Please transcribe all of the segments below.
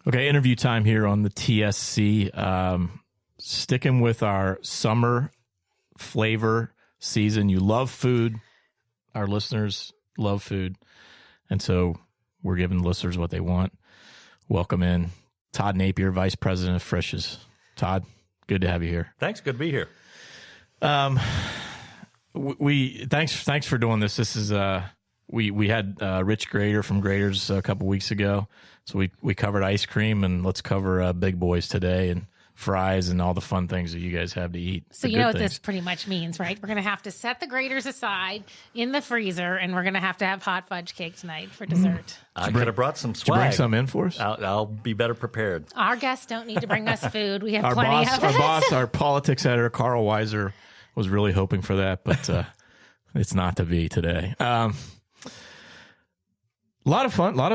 Okay, interview time here on the TSC. Sticking with our summer flavor season. You love food. Our listeners love food. And so we're giving the listeners what they want. Welcome in Todd Napier, Vice President of Frischs. Todd, good to have you here. Thanks. Good to be here. Thanks for doing this. This is we had Rich Grader from Graders a couple weeks ago. So we covered ice cream, and let's cover big boys today and fries and all the fun things that you guys have to eat. So you know what this pretty much means, right? We're going to have to set the graters aside in the freezer, and we're going to have hot fudge cake tonight for dessert. I could have brought some swag. Did you bring some in for us? I'll be better prepared. Our guests don't need to bring us food. We have our plenty of it. Our politics editor, Carl Weiser, was really hoping for that, but it's not to be today. A lot of fun, a lot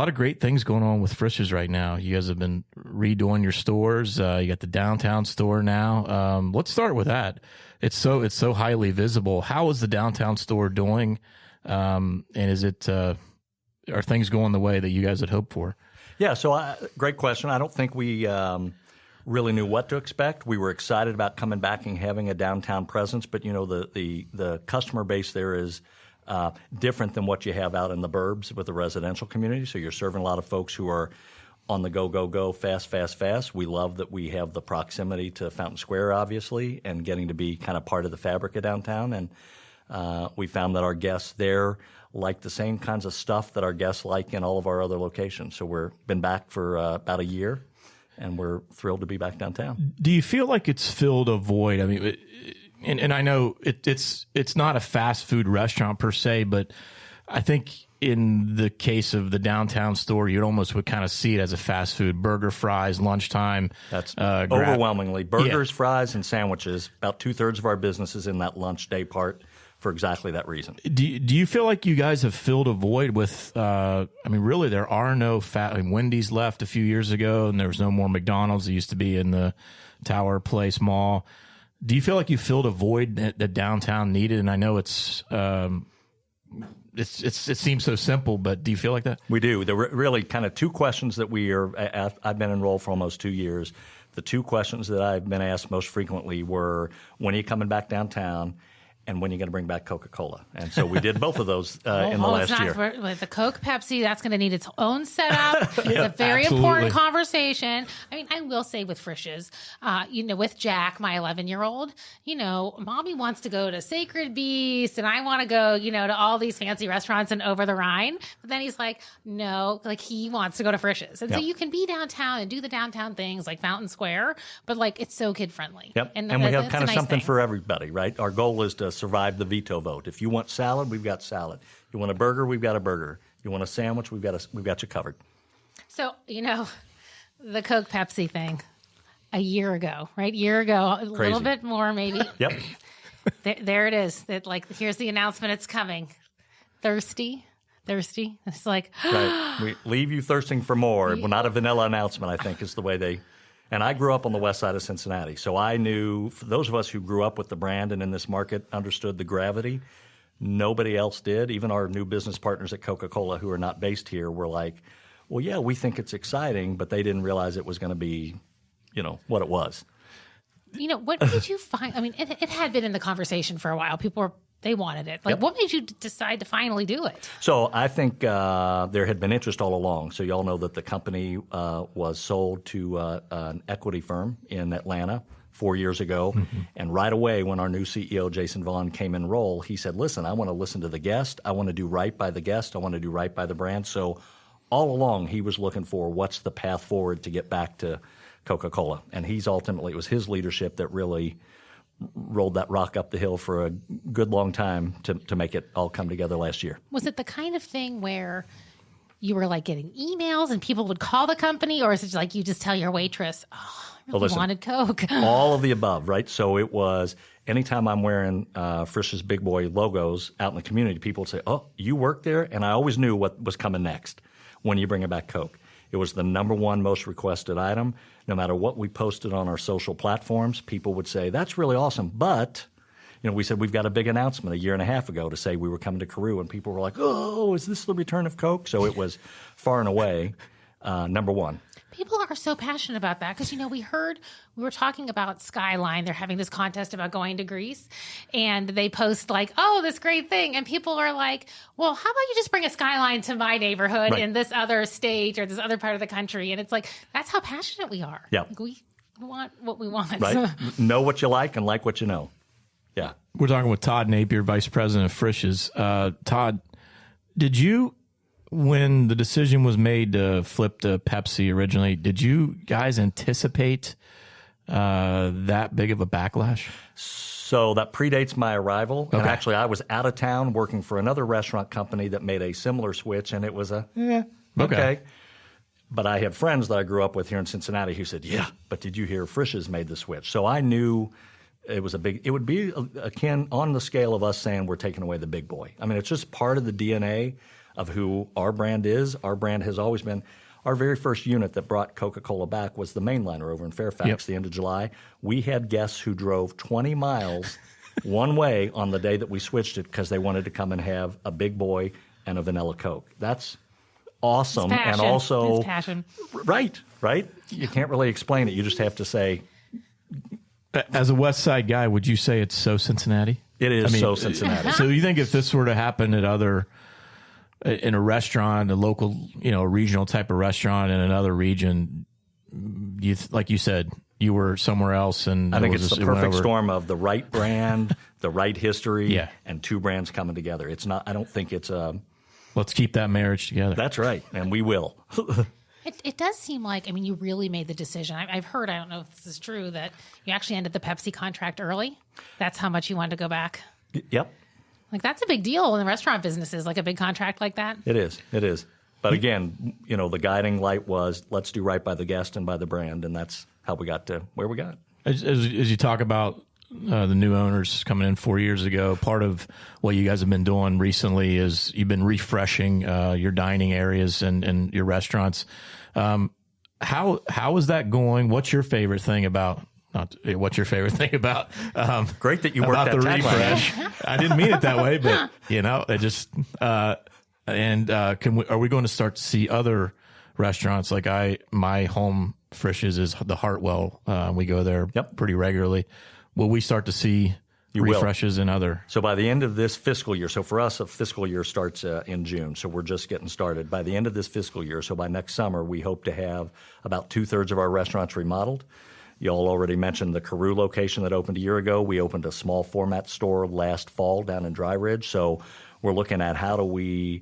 of great things going on with Frisch's right now. You guys have been redoing your stores. You got the downtown store now. Let's start with that. It's so highly visible. How is the downtown store doing? And is it are things going the way that you guys had hoped for? Yeah. So great question. I don't think we really knew what to expect. We were excited about coming back and having a downtown presence, but the customer base there is different than what you have out in the burbs with the residential community. So you're serving a lot of folks who are on the go, fast. We love that we have the proximity to Fountain Square, obviously, and getting to be kind of part of the fabric of downtown. And we found that our guests there like the same kinds of stuff that our guests like in all of our other locations. So we've been back for about a year, and we're thrilled to be back downtown. Do you feel like it's filled a void? I mean, and I know it's not a fast food restaurant per se, but I think in the case of the downtown store, you almost would kind of see it as a fast food. Burger, fries, lunchtime. That's overwhelmingly. Burgers, fries, and sandwiches. About 2/3 of our business is in that lunch day part for exactly that reason. Do you feel like you guys have filled a void with, really there are no Wendy's left a few years ago, and there was no more McDonald's. It used to be in the Tower Place Mall. Do you feel like you filled a void that downtown needed? And I know it seems so simple, but do you feel like that? We do. There were really kind of two questions that I've been enrolled for almost 2 years. The two questions that I've been asked most frequently were, when are you coming back downtown? And when are you going to bring back CocaCola? And so we did both of those in the last year. With the Coke Pepsi, that's going to need its own setup. It's a very absolutely important conversation. I mean, I will say with Frisch's, with Jack, my 11-year-old, mommy wants to go to Sacred Beast, and I want to go, to all these fancy restaurants and over the Rhine. But then he's like, no, like he wants to go to Frisch's. And so you can be downtown and do the downtown things like Fountain Square, but like it's so kid friendly. Yep. And we have kind of something for everybody, right? Our goal is to survive the veto vote. If you want salad, we've got salad. You want a burger, we've got a burger. You want a sandwich, we've got you covered. So, the Coke Pepsi thing a year ago, right? A little bit more maybe. Yep. There it is. Here's the announcement, it's coming. Thirsty. It's like right. We leave you thirsting for more. Well, not a vanilla announcement, I think, is the way they. And I grew up on the west side of Cincinnati, so I knew, for those of us who grew up with the brand and in this market understood the gravity, nobody else did. Even our new business partners at CocaCola, who are not based here, were like, well, yeah, we think it's exciting, but they didn't realize it was going to be, what it was. What did you find? I mean, it had been in the conversation for a while. They wanted it. What made you decide to finally do it? So I think there had been interest all along. So you all know that the company was sold to an equity firm in Atlanta 4 years ago. Mm-hmm. And right away, when our new CEO, Jason Vaughn, came in role, he said, listen, I want to listen to the guest. I want to do right by the guest. I want to do right by the brand. So all along, he was looking for what's the path forward to get back to Coca-Cola. And it was his leadership that really rolled that rock up the hill for a good long time to make it all come together last year. Was it the kind of thing where you were like getting emails and people would call the company, or is it like you just tell your waitress, oh, I really wanted Coke? All of the above, right? So it was anytime I'm wearing Frisch's Big Boy logos out in the community, people would say, oh, you work there? And I always knew what was coming next when you bring back Coke. It was the number one most requested item. No matter what we posted on our social platforms, people would say, that's really awesome. But, we said we've got a big announcement a year and a half ago to say we were coming to Carew, and people were like, oh, is this the return of Coke? So it was far and away number one. People are so passionate about that because, we were talking about Skyline. They're having this contest about going to Greece, and they post like, oh, this great thing. And people are like, well, how about you just bring a Skyline to my neighborhood in this other state or this other part of the country? And it's like, that's how passionate we are. Yeah. Like, we want what we want. Right. Know what you like and like what you know. Yeah. We're talking with Todd Napier, Vice President of Frisch's. Todd, did you, when the decision was made to flip to Pepsi originally, did you guys anticipate that big of a backlash? So that predates my arrival. Okay. And actually, I was out of town working for another restaurant company that made a similar switch, and it was okay. But I had friends that I grew up with here in Cincinnati who said, yeah, but did you hear Frisch's made the switch? So I knew it would be akin on the scale of us saying we're taking away the big boy. I mean, it's just part of the DNA of who our brand is. Our brand has always been, our very first unit that brought Coca-Cola back was the mainliner over in Fairfax, the end of July. We had guests who drove 20 miles one way on the day that we switched it because they wanted to come and have a big boy and a vanilla Coke. That's awesome. And also, it's passion. Right. You can't really explain it. You just have to say. As a West Side guy, would you say it's So Cincinnati? It is So Cincinnati. So you think if this were to happen in a restaurant, a local, a regional type of restaurant in another region, like you said, you were somewhere else, and I think it's the perfect storm of the right brand, the right history, and two brands coming together. It's not. I don't think it's a. Let's keep that marriage together. That's right, and we will. It does seem like, you really made the decision. I've heard, I don't know if this is true, that you actually ended the Pepsi contract early. That's how much you wanted to go back. Yep. Like, that's a big deal in the restaurant businesses, like a big contract like that. It is. But again, the guiding light was let's do right by the guest and by the brand, and that's how we got to where we got. As you talk about the new owners coming in 4 years ago, part of what you guys have been doing recently is you've been refreshing your dining areas and your restaurants. How is that going? What's your favorite thing about? What's your favorite thing about? Great that you worked about that the tagline. refresh. I didn't mean it that way, but it just. Are we going to start to see other restaurants like my home Frisch's is the Hartwell. We go there pretty regularly. Will we start to see refreshes in other? So by the end of this fiscal year, so for us, a fiscal year starts in June, so we're just getting started. By the end of this fiscal year, so by next summer, we hope to have about 2/3 of our restaurants remodeled. You all already mentioned the Carew location that opened a year ago. We opened a small format store last fall down in Dry Ridge. So we're looking at how do we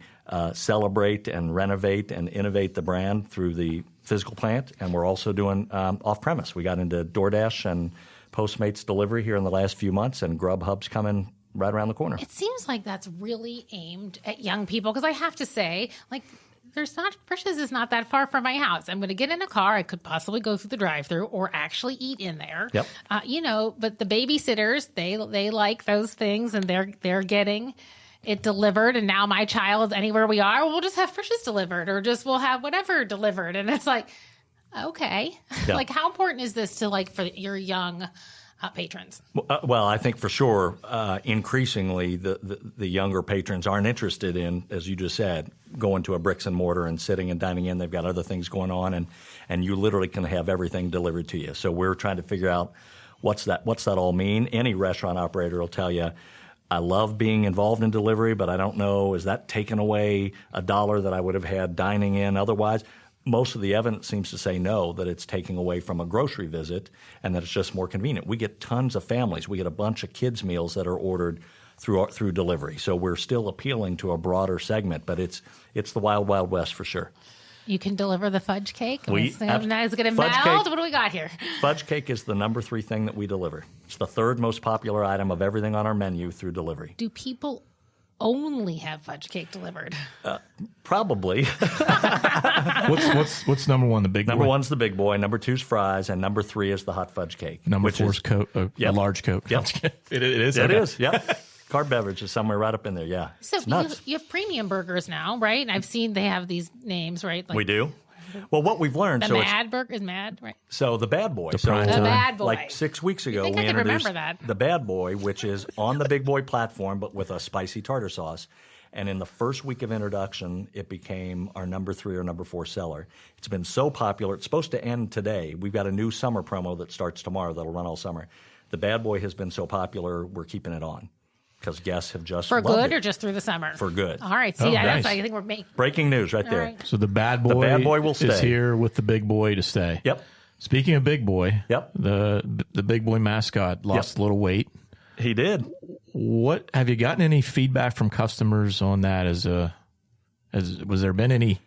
celebrate and renovate and innovate the brand through the physical plant. And we're also doing off-premise. We got into DoorDash and Postmates delivery here in the last few months, and Grubhub's coming right around the corner. It seems like that's really aimed at young people, because I have to say, Frisch's is not that far from my house. I'm going to get in a car. I could possibly go through the drive-thru or actually eat in there. Yep. But the babysitters, they like those things, and they're getting it delivered. And now my child, anywhere we are, we'll just have Frisch's delivered, or just we'll have whatever delivered. And it's like, okay, yeah. How important is this to for your young patrons? Well, I think for sure, increasingly, the younger patrons aren't interested in, as you just said, going to a bricks and mortar and sitting and dining in. They've got other things going on, and you literally can have everything delivered to you. So we're trying to figure out what's that all mean. Any restaurant operator will tell you, I love being involved in delivery, but I don't know, is that taking away $1 that I would have had dining in otherwise? Most of the evidence seems to say no, that it's taking away from a grocery visit and that it's just more convenient. We get tons of families. We get a bunch of kids' meals that are ordered through delivery. So we're still appealing to a broader segment, but it's the wild, wild west for sure. You can deliver the fudge cake. Is it going to melt? Cake, what do we got here? Fudge cake is the number 3 thing that we deliver. It's the 3rd most popular item of everything on our menu through delivery. Do people only have fudge cake delivered? Probably. What's number one? The big number boy? 1's the big boy. Number 2's fries, and number 3 is the hot fudge cake. Number 4's Coke, a large Coke. Yep. It is. It okay. is. Yep. Carb beverage is somewhere right up in there. Yeah. So it's nuts. You have premium burgers now, right? And I've seen they have these names, right? We do. Well, what we've learned. The Mad Burger is Mad, right? So the Bad Boy. The Bad Boy. Like 6 weeks ago, we introduced the Bad Boy, which is on the Big Boy platform, but with a spicy tartar sauce. And in the first week of introduction, it became our number 3 or number 4 seller. It's been so popular. It's supposed to end today. We've got a new summer promo that starts tomorrow that'll run all summer. The Bad Boy has been so popular, we're keeping it on because guests have just For loved good it. or just through the summer? For good. All right. See, nice. I think we're making Breaking news right there. right. So the bad boy will stay. is here with the big boy to stay. Yep. Speaking of big boy, Yep. the big boy mascot lost a little weight. He did. What have you gotten any feedback from customers on that? Was there been any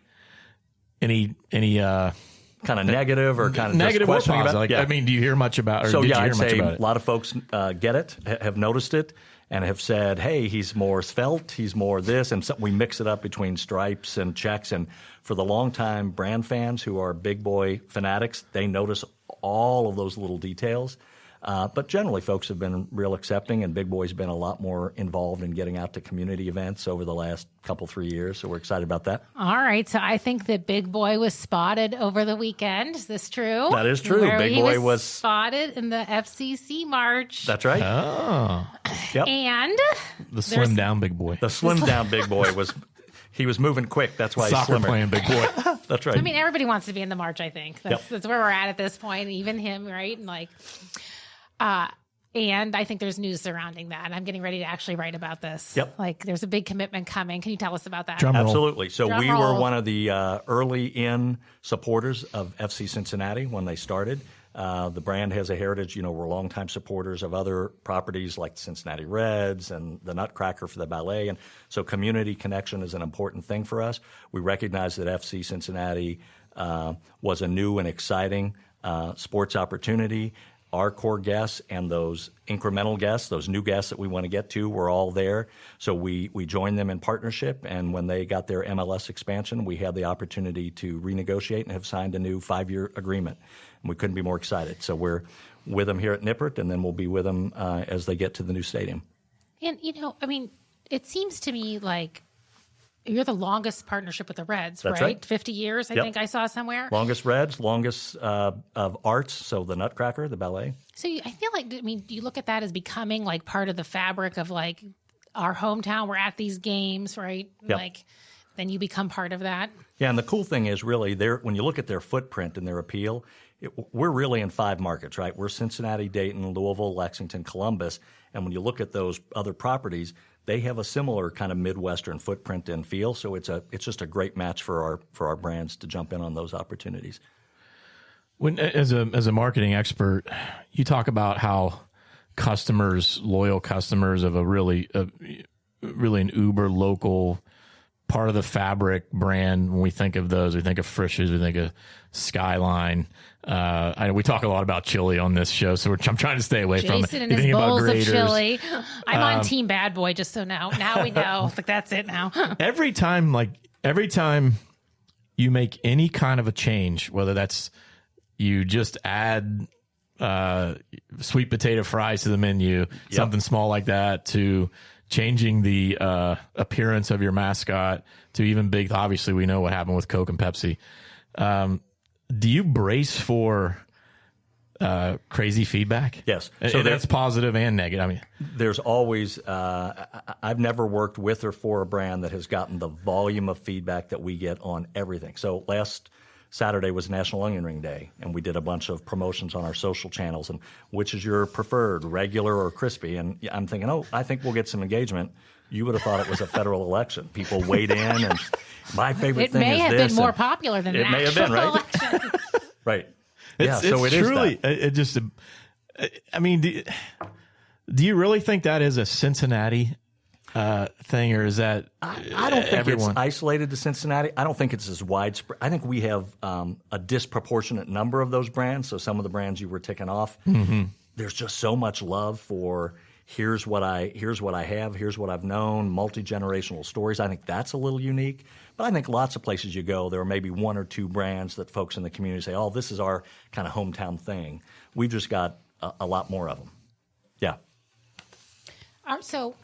Kind of negative or kind of negative just or questioning positive? about Like, I mean, do you hear much about? Or So did yeah, you hear I'd much say about a it? lot of folks get it, have noticed it, and have said, "Hey, he's more svelte, he's more this," and so we mix it up between stripes and checks. And for the longtime brand fans who are big boy fanatics, they notice all of those little details. But generally, folks have been real accepting, and Big Boy's been a lot more involved in getting out to community events over the last 3 years. So we're excited about that. All right. So I think that Big Boy was spotted over the weekend. Is this true? That is true. Where Big he Boy was spotted in the FCC March. That's right. Oh, Yep. And the slim down big boy. The slim down Big Boy he was moving quick. That's why he's Soccer slimmer. playing big boy. That's right. I mean, everybody wants to be in the March, I think. That's Yep. where we're at this point, even him, right? And and I think there's news surrounding that. I'm getting ready to actually write about this. Yep. Like there's a big commitment coming. Can you tell us about that? Drum roll. Absolutely. So Drum we roll. were one of the early in supporters of FC Cincinnati when they started. The brand has a heritage. We're longtime supporters of other properties like the Cincinnati Reds and the Nutcracker for the ballet. And so community connection is an important thing for us. We recognize that FC Cincinnati was a new and exciting sports opportunity. Our core guests and those incremental guests, those new guests that we want to get to, were all there. So we joined them in partnership, and when they got their MLS expansion, we had the opportunity to renegotiate and have signed a new 5-year agreement. And we couldn't be more excited. So we're with them here at Nippert, and then we'll be with them as they get to the new stadium. And, I mean, it seems to me like you're the longest partnership with the Reds, That's right? right. 50 years, I think I saw somewhere. Longest Reds, longest of arts, so the Nutcracker, the ballet. So I feel like, do you look at that as becoming like part of the fabric of like our hometown? We're at these games, right? Yep. Like then you become part of that. Yeah, and the cool thing is really when you look at their footprint and their appeal, we're really in 5 markets, right? We're Cincinnati, Dayton, Louisville, Lexington, Columbus. And when you look at those other properties, they have a similar kind of Midwestern footprint and feel. So it's just a great match for our brands to jump in on those opportunities. When as a marketing expert, you talk about how loyal customers of a really an uber local part of the fabric brand. When we think of those, we think of Frischs, we think of Skyline. We talk a lot about chili on this show, so I'm trying to stay away from it. Jason and You his think about bowls of Graders. chili. I'm on Team Bad Boy, just so now we know. Like that's it now. Every time you make any kind of a change, whether that's you just add sweet potato fries to the menu, something small like that, to changing the appearance of your mascot, to even big. Obviously, we know what happened with Coke and Pepsi. Do you brace for crazy feedback? Yes. So that's positive and negative. I mean, there's always I've never worked with or for a brand that has gotten the volume of feedback that we get on everything. So last Saturday was National Onion Ring Day, and we did a bunch of promotions on our social channels. And which is your preferred, regular or crispy? And I'm thinking, I think we'll get some engagement. You would have thought it was a federal election. People weighed in, and my favorite thing is this. It may have been more popular than it an may have actual been, right? election. Right. it's so it is truly. that. It just. I mean, do you really think that is a Cincinnati thing, or is that I don't think everyone? it's isolated to Cincinnati. I don't think it's as widespread. I think we have a disproportionate number of those brands. So some of the brands you were ticking off, there's just so much love for here's what I have, here's what I've known, multi-generational stories. I think that's a little unique. But I think lots of places you go, there are maybe 1 or 2 brands that folks in the community say, oh, this is our kind of hometown thing. We've just got a lot more of them. Yeah. So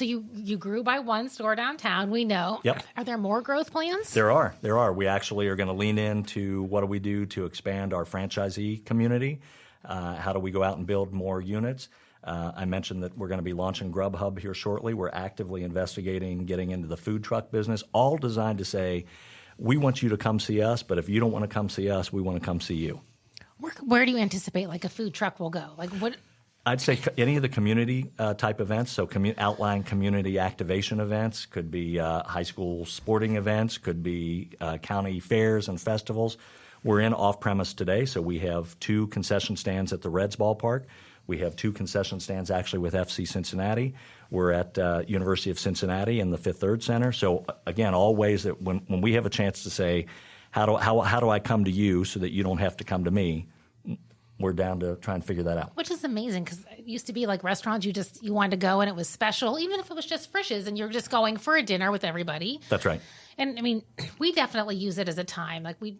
you grew by 1 store downtown, we know. Yep. Are there more growth plans? There are. We actually are going to lean into what do we do to expand our franchisee community? How do we go out and build more units? I mentioned that we're going to be launching Grubhub here shortly. We're actively investigating getting into the food truck business, all designed to say, we want you to come see us, but if you don't want to come see us, we want to come see you. Where do you anticipate like a food truck will go? Like what? I'd say any of the community type events, so outline community activation events, could be high school sporting events, could be county fairs and festivals. We're in off-premise today, so we have 2 concession stands at the Reds ballpark. We have 2 concession stands actually with FC Cincinnati. We're at University of Cincinnati in the Fifth Third Center. So again, all ways that when we have a chance to say, how do I come to you so that you don't have to come to me, we're down to try and figure that out. Which is amazing because it used to be like restaurants, you wanted to go and it was special, even if it was just Frisch's and you're just going for a dinner with everybody. That's right. And I mean, we definitely use it as a time. Like we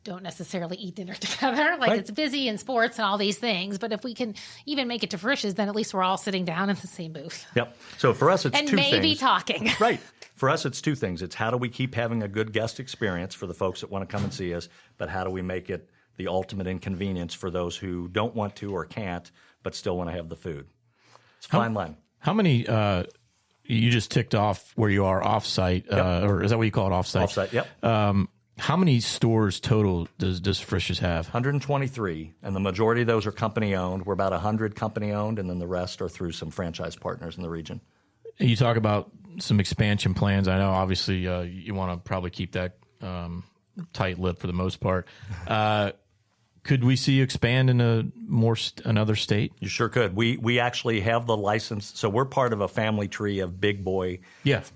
don't necessarily eat dinner together. Like right. It's busy in sports and all these things. But if we can even make it to Frisch's, then at least we're all sitting down in the same booth. Yep. So for us, it's and 2 things. And maybe talking. Right. For us, it's 2 things. It's how do we keep having a good guest experience for the folks that want to come and see us, but how do we make it the ultimate inconvenience for those who don't want to or can't, but still want to have the food. It's a fine line. How many, you just ticked off where you are off-site, or is that what you call it, off-site? Off-site, yep. How many stores total does Frisch's have? 123, and the majority of those are company-owned. We're about 100 company-owned, and then the rest are through some franchise partners in the region. You talk about some expansion plans. I know, obviously, you want to probably keep that tight-lipped for the most part. Could we see you expand in another state? You sure could. We actually have the license. So we're part of a family tree of Big Boy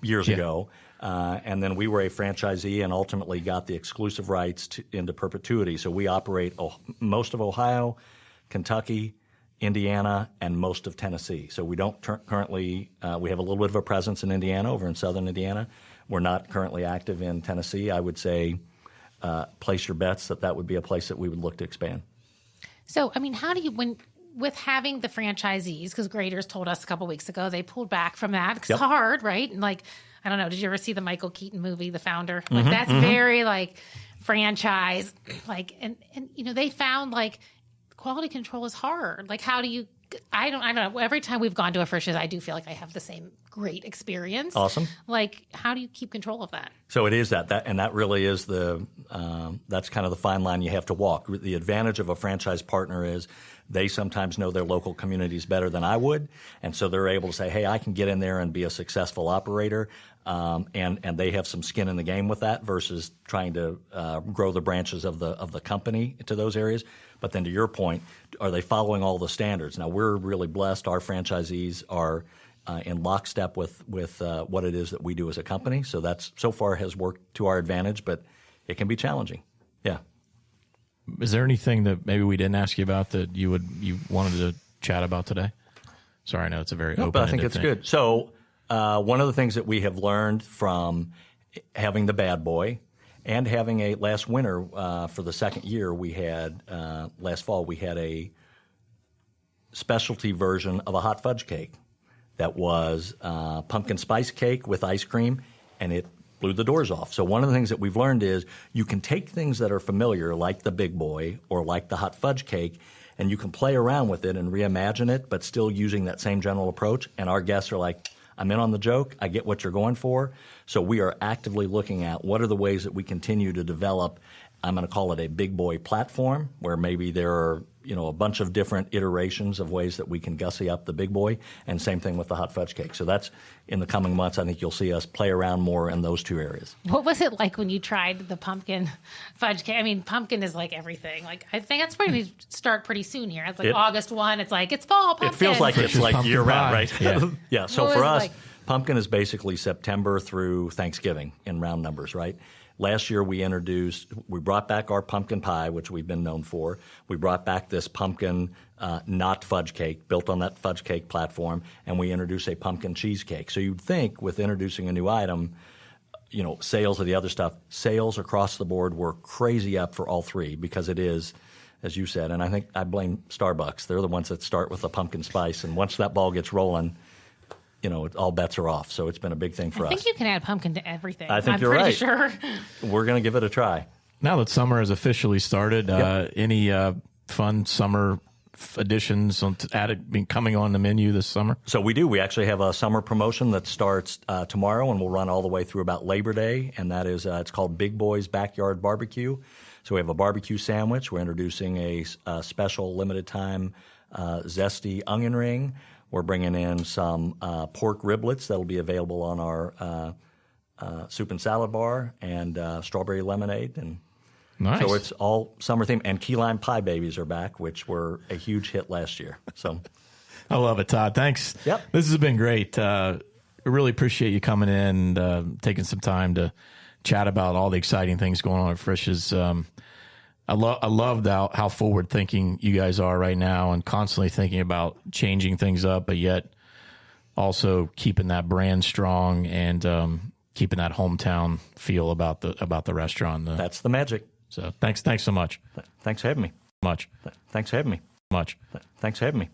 years ago. And then we were a franchisee and ultimately got the exclusive rights into perpetuity. So we operate most of Ohio, Kentucky, Indiana, and most of Tennessee. So we don't currently we have a little bit of a presence in Indiana, over in southern Indiana. We're not currently active in Tennessee. I would say place your bets that would be a place that we would look to expand. So, I mean, how do you, with having the franchisees, because Graders told us a couple weeks ago, they pulled back from that because it's hard, right? And like, I don't know, did you ever see the Michael Keaton movie, The Founder? Like that's very like franchise, like, and you know, they found like quality control is hard. Like, how do you, I don't know. Every time we've gone to a Frisch's, I do feel like I have the same great experience. Awesome. Like, how do you keep control of that? So it is and that really is that's kind of the fine line you have to walk. The advantage of a franchise partner is they sometimes know their local communities better than I would, and so they're able to say, hey, I can get in there and be a successful operator, and they have some skin in the game with that versus trying to grow the branches of the company to those areas. But then to your point, are they following all the standards? Now, we're really blessed. Our franchisees are in lockstep with what it is that we do as a company. So that's so far has worked to our advantage, but it can be challenging. Yeah. Is there anything that maybe we didn't ask you about that you wanted to chat about today? Sorry, I know it's a very open-ended but I think it's thing. good. So one of the things that we have learned from having the bad boy and having last winter for the second year, we had last fall we had a specialty version of a hot fudge cake that was pumpkin spice cake with ice cream, and it blew the doors off. So one of the things that we've learned is you can take things that are familiar, like the Big Boy or like the hot fudge cake, and you can play around with it and reimagine it, but still using that same general approach. And our guests are like, I'm in on the joke. I get what you're going for. So we are actively looking at what are the ways that we continue to develop, I'm going to call it a Big Boy platform, where maybe there are a bunch of different iterations of ways that we can gussy up the Big Boy, and same thing with the hot fudge cake. So that's in the coming months. I think you'll see us play around more in those 2 areas. What was it like when you tried the pumpkin fudge cake? I mean, pumpkin is like everything. Like, I think that's going to start pretty soon here. It's like August 1. It's like, it's fall pumpkin. It feels like it's like year round, right? Yeah. Yeah. So for us, pumpkin is basically September through Thanksgiving in round numbers, right? Last year we brought back our pumpkin pie, which we've been known for. We brought back this pumpkin not fudge cake, built on that fudge cake platform, and we introduced a pumpkin cheesecake. So you'd think with introducing a new item, sales of the other stuff, sales across the board were crazy up for all 3 because it is, as you said, and I think I blame Starbucks. They're the ones that start with the pumpkin spice, and once that ball gets rolling, all bets are off. So it's been a big thing for us. I think you can add pumpkin to everything. I think I'm you're pretty right. sure. We're going to give it a try. Now that summer has officially started, any fun summer additions coming on the menu this summer? So we do. We actually have a summer promotion that starts tomorrow and will run all the way through about Labor Day, and that is it's called Boy Backyard BBQ. So we have a barbecue sandwich. We're introducing a special limited time zesty onion ring. We're bringing in some pork riblets that will be available on our soup and salad bar, and strawberry lemonade. And nice. So it's all summer themed. And key lime pie babies are back, which were a huge hit last year. So I love it, Todd. Thanks. Yep. This has been great. I really appreciate you coming in and taking some time to chat about all the exciting things going on at Frisch's. I love how forward thinking you guys are right now, and constantly thinking about changing things up, but yet also keeping that brand strong and keeping that hometown feel about the restaurant. That's the magic. So thanks so much. Thanks for having me. Much. Thanks for having me. Much. Thanks for having me.